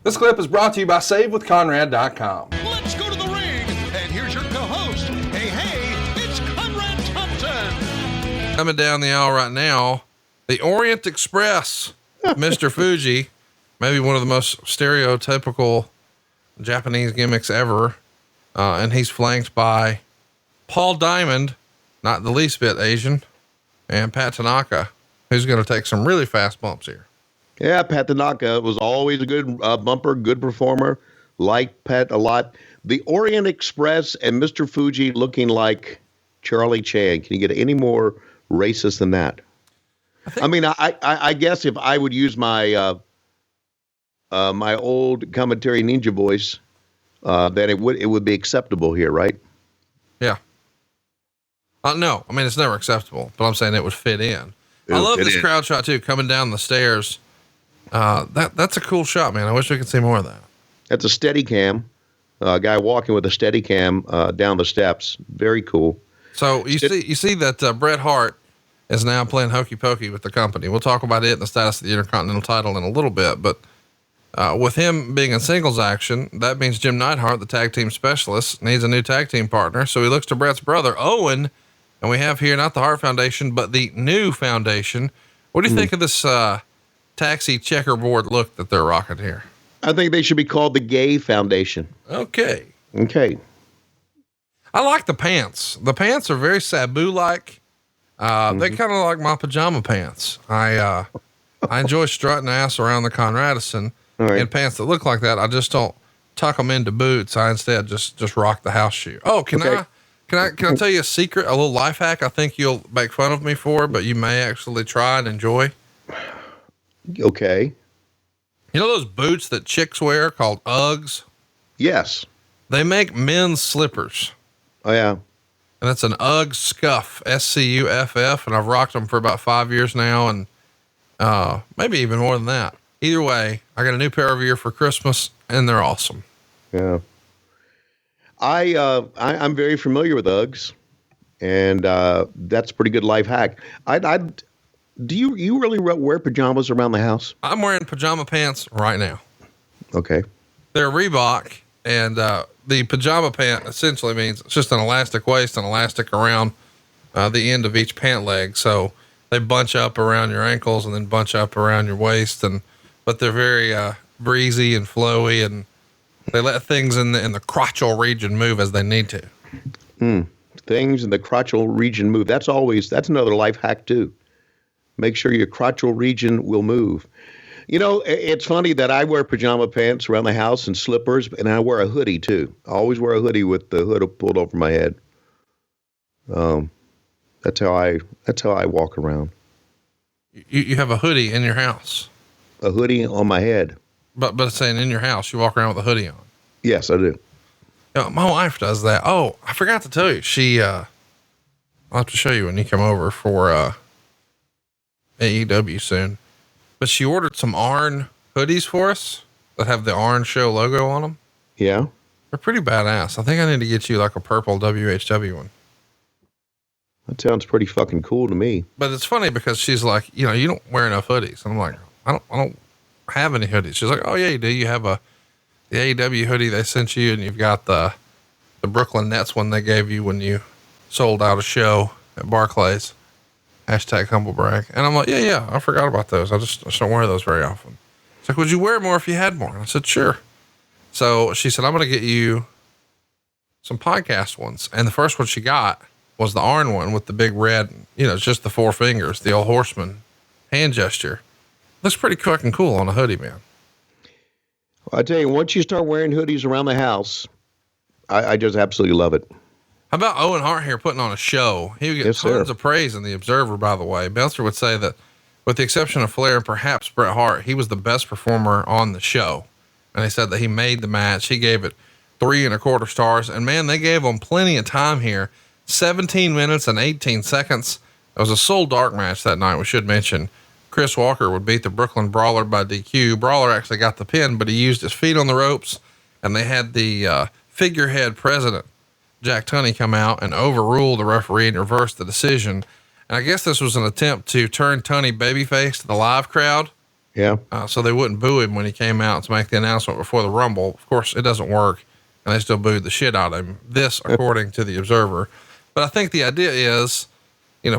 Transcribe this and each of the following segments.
This clip is brought to you by SaveWithConrad.com. Let's go to the ring, and here's your co-host. Hey, it's Conrad Thompson. Coming down the aisle right now, the Orient Express, Mr. Fuji, maybe one of the most stereotypical Japanese gimmicks ever. And he's flanked by Paul Diamond, not the least bit Asian, and Pat Tanaka, who's going to take some really fast bumps here. Yeah, Pat Tanaka was always a good bumper, good performer. Liked Pat a lot. The Orient Express and Mr. Fuji looking like Charlie Chan. Can you get any more racist than that? I guess if I would use my my old commentary ninja voice, then it would be acceptable here, right? Yeah. No, I mean, it's never acceptable, but I'm saying it would fit in. I love this crowd shot too, coming down the stairs. That's a cool shot, man. I wish we could see more of that. That's a Steadicam, a guy walking with a Steadicam down the steps. Very cool. So you see that Bret Hart is now playing hokey pokey with the company. We'll talk about it and the status of the Intercontinental title in a little bit, but with him being in singles action, that means Jim Neidhart, the tag team specialist, needs a new tag team partner. So he looks to Bret's brother, Owen, and we have here not the Hart Foundation, but the new foundation. What do you think of this taxi checkerboard look that they're rocking here? I think they should be called the Gay Foundation. Okay. I like the pants. The pants are very Sabu-like. They kind of like my pajama pants. I enjoy strutting ass around the Conradison in pants that look like that. I just don't tuck them into boots. I instead just rock the house shoe. Oh, can I tell you a secret, a little life hack? I think you'll make fun of me for, but you may actually try and enjoy. Okay. You know those boots that chicks wear called Uggs? Yes. They make men's slippers. Oh yeah. And it's an Ugg Scuff, Scuff. And I've rocked them for about 5 years now. And, maybe even more than that. Either way, I got a new pair of ear for Christmas and they're awesome. Yeah. I'm very familiar with Uggs, and that's a pretty good life hack. Do you really wear pajamas around the house? I'm wearing pajama pants right now. Okay. They're Reebok, and the pajama pant essentially means it's just an elastic waist and elastic around the end of each pant leg. So they bunch up around your ankles and then bunch up around your waist, but they're very breezy and flowy, and they let things in the crotchal region move as they need to. Things in the crotchal region move. That's another life hack too. Make sure your crotchal region will move. You know, it's funny that I wear pajama pants around the house and slippers, and I wear a hoodie too. I always wear a hoodie with the hood pulled over my head. That's how I walk around. You have a hoodie in your house? A hoodie on my head. But it's saying in your house, you walk around with a hoodie on. Yes, I do. You know, my wife does that. Oh, I forgot to tell you. I'll have to show you when you come over for, AEW soon, but she ordered some Arn hoodies for us that have the Arn Show logo on them. Yeah. They're pretty badass. I think I need to get you like a purple WHW one. That sounds pretty fucking cool to me. But it's funny because she's like, you don't wear enough hoodies. And I'm like, I don't have any hoodies. She's like, oh yeah, you do. You have the AEW hoodie they sent you, and you've got the Brooklyn Nets one they gave you when you sold out a show at Barclays. #humblebrag. And I'm like, yeah, I forgot about those. I just don't wear those very often. It's like, would you wear more if you had more? And I said, sure. So she said, I'm going to get you some podcast ones. And the first one she got was the Arn one with the big red, it's just the 4 fingers, the old horseman hand gesture. Looks pretty fucking cool on a hoodie, man. Well, I tell you, once you start wearing hoodies around the house, I just absolutely love it. How about Owen Hart here putting on a show? He would get tons of praise in the Observer, by the way. Meltzer would say that with the exception of Flair and perhaps Bret Hart, he was the best performer on the show. And they said that he made the match. He gave it 3 1/4 stars, and man, they gave him plenty of time here. 17 minutes and 18 seconds. It was a Soul Dark match that night. We should mention Chris Walker would beat the Brooklyn Brawler by DQ. Brawler actually got the pin, but he used his feet on the ropes, and they had the figurehead president, Jack Tunney, come out and overrule the referee and reverse the decision. And I guess this was an attempt to turn Tunney babyface to the live crowd. Yeah. So they wouldn't boo him when he came out to make the announcement before the Rumble. Of course, it doesn't work, and they still booed the shit out of him. This, according to the Observer. But I think the idea is,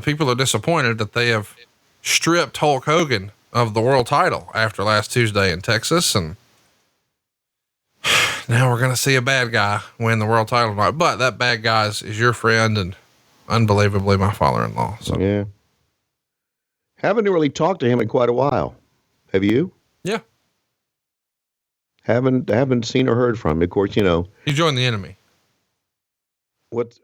people are disappointed that they have stripped Hulk Hogan of the world title after last Tuesday in Texas. And now we're going to see a bad guy win the world title tonight. But that bad guy is your friend and unbelievably my father-in-law. So Yeah. Haven't really talked to him in quite a while. Have you? yeah, Haven't seen or heard from him. Of course, you joined the enemy. what?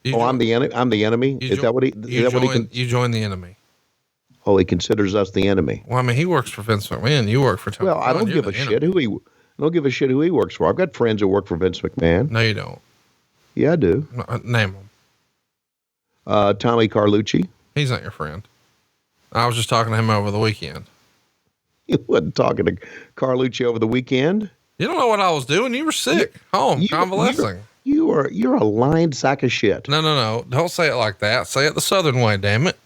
You Oh, jo- I'm the enemy. I'm the enemy. you Is jo- that what he? you Is that what he? joined, you joined the enemy. Oh, he considers us the enemy. Well, I mean, he works for Vince McMahon. You work for Tony Well, I Khan. don't You're give a the shit enemy. who he. I don't give a shit who he works for. I've got friends who work for Vince McMahon. No, you don't. Yeah, I do. Name him. Tommy Carlucci. He's not your friend. I was just talking to him over the weekend. You wasn't talking to Carlucci over the weekend. You don't know what I was doing. You were sick, home, convalescing. You're a lying sack of shit. No. Don't say it like that. Say it the Southern way, damn it.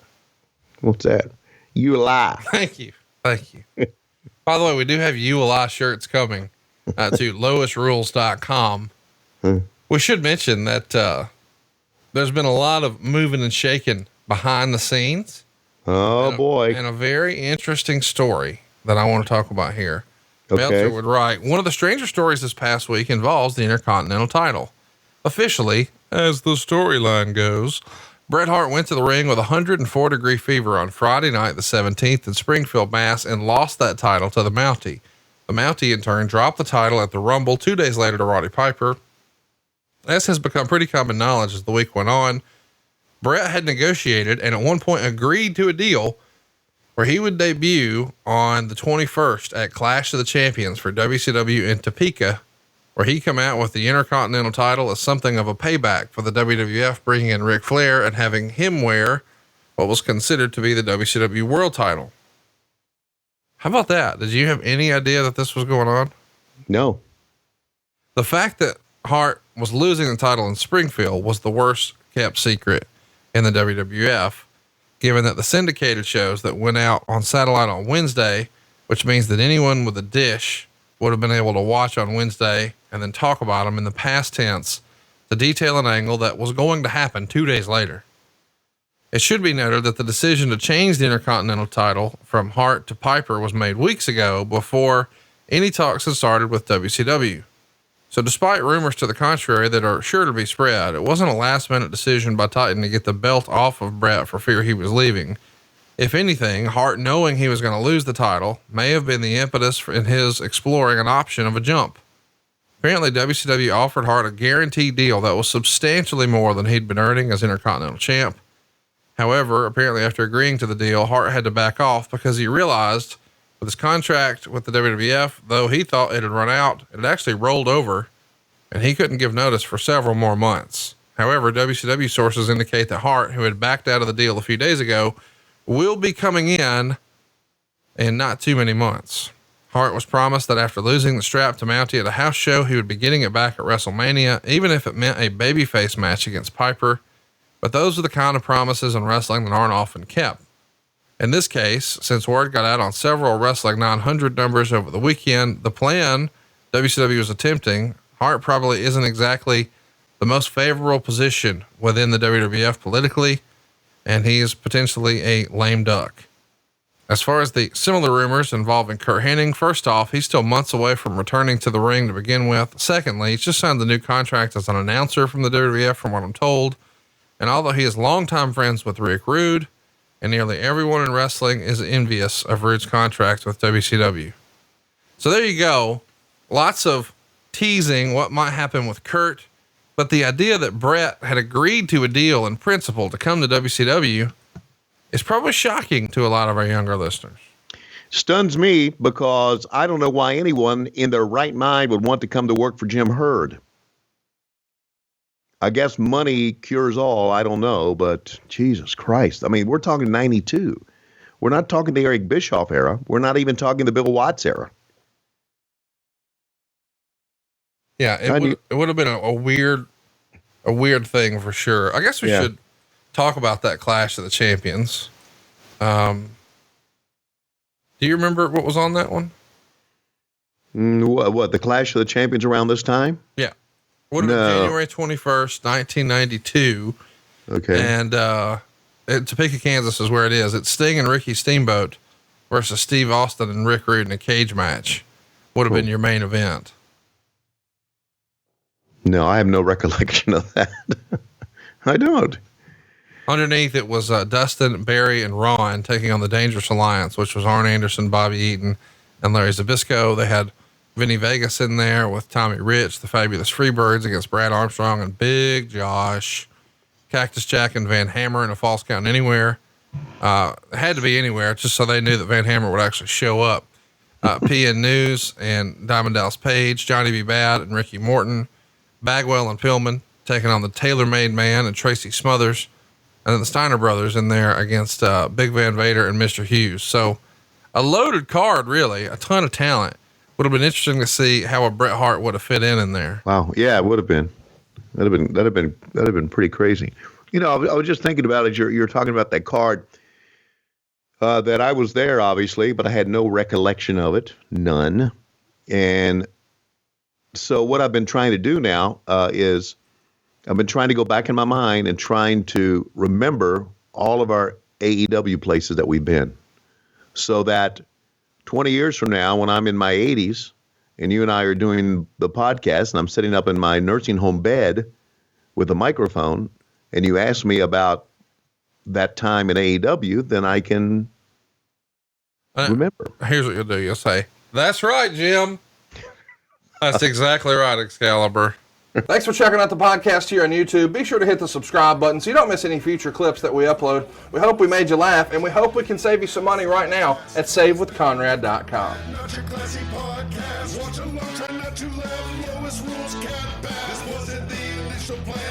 What's that? You lie. Thank you. By the way, we do have You a Lie shirts coming to loisrules.com. We should mention that there's been a lot of moving and shaking behind the scenes. Oh boy. And a very interesting story that I want to talk about here. Okay. Meltzer would write, one of the stranger stories this past week involves the Intercontinental title. Officially, as the storyline goes, Bret Hart went to the ring with 104-degree fever on Friday night, the 17th in Springfield, Mass, and lost that title to the Mountie. The Mountie, in turn, dropped the title at the Rumble 2 days later to Roddy Piper. As has become pretty common knowledge as the week went on, Bret had negotiated and at one point agreed to a deal where he would debut on the 21st at Clash of the Champions for WCW in Topeka, where he come out with the Intercontinental title as something of a payback for the WWF bringing in Ric Flair and having him wear what was considered to be the WCW world title. How about that? Did you have any idea that this was going on? No. The fact that Hart was losing the title in Springfield was the worst kept secret in the WWF, given that the syndicated shows that went out on satellite on Wednesday, which means that anyone with a dish would have been able to watch on Wednesday and then talk about them in the past tense to detail an angle that was going to happen 2 days later. It should be noted that the decision to change the Intercontinental title from Hart to Piper was made weeks ago before any talks had started with WCW. So despite rumors to the contrary that are sure to be spread, it wasn't a last minute decision by Titan to get the belt off of Bret for fear he was leaving. If anything, Hart knowing he was going to lose the title may have been the impetus in his exploring an option of a jump. Apparently WCW offered Hart a guaranteed deal that was substantially more than he'd been earning as Intercontinental champ. However, apparently after agreeing to the deal, Hart had to back off because he realized with his contract with the WWF, though he thought it had run out, it had actually rolled over and he couldn't give notice for several more months. However, WCW sources indicate that Hart, who had backed out of the deal a few days ago, will be coming in not too many months. Hart was promised that after losing the strap to Mountie at a house show, he would be getting it back at WrestleMania, even if it meant a babyface match against Piper. But those are the kind of promises in wrestling that aren't often kept. In this case, since word got out on several Wrestling 900 numbers over the weekend, the plan WCW was attempting, Hart probably isn't exactly the most favorable position within the WWF politically, and he is potentially a lame duck. As far as the similar rumors involving Kurt Hennig, first off, he's still months away from returning to the ring to begin with. Secondly, he's just signed the new contract as an announcer from the WWF, from what I'm told. And although he is longtime friends with Rick Rude, and nearly everyone in wrestling is envious of Rude's contract with WCW. So there you go. Lots of teasing what might happen with Kurt, but the idea that Bret had agreed to a deal in principle to come to WCW is probably shocking to a lot of our younger listeners. Stuns me because I don't know why anyone in their right mind would want to come to work for Jim Herd. I guess money cures all. I don't know, but Jesus Christ. I mean, we're talking 92. We're not talking the Eric Bischoff era. We're not even talking the Bill Watts era. Yeah, it would have been a weird thing for sure. I guess we should talk about that Clash of the Champions. Do Do you remember what was on that one? What, the Clash of the Champions around this time? Yeah. Would have been January 21st, 1992. Okay. And Topeka, Kansas is where it is. It's Sting and Ricky Steamboat versus Steve Austin and Rick Rude in a cage match. Would have been your main event. No, I have no recollection of that. I don't. Underneath it was Dustin, Barry, and Ron taking on the Dangerous Alliance, which was Arn Anderson, Bobby Eaton, and Larry Zbyszko. They had Vinny Vegas in there with Tommy Rich, the Fabulous Freebirds against Brad Armstrong and Big Josh, Cactus Jack and Van Hammer in a Falls Count Anywhere. It had to be anywhere just so they knew that Van Hammer would actually show up. PN News and Diamond Dallas Page, Johnny B. Bad and Ricky Morton, Bagwell and Pillman taking on the Tailor-Made Man and Tracy Smothers, and then the Steiner brothers in there against Big Van Vader and Mr. Hughes. So a loaded card, really, a ton of talent. Would have been interesting to see how a Bret Hart would have fit in there. Wow. Yeah, it would have been. That'd have been pretty crazy. You know, I was just thinking about it. You're talking about that card. That I was there, obviously, but I had no recollection of it, none. And so what I've been trying to do now is I've been trying to go back in my mind and trying to remember all of our AEW places that we've been, so that 20 years from now, when I'm in my 80s and you and I are doing the podcast and I'm sitting up in my nursing home bed with a microphone and you ask me about that time in AEW, then I can remember. Here's what you'll do. You'll say, "That's right, Jim." That's exactly right, Excalibur. Thanks for checking out the podcast here on YouTube. Be sure to hit the subscribe button so you don't miss any future clips that we upload. We hope we made you laugh, and we hope we can save you some money right now at SaveWithConrad.com. Not your classy podcast. Watch along, try not to laugh. Lowest rules, cat back. This wasn't the initial plan.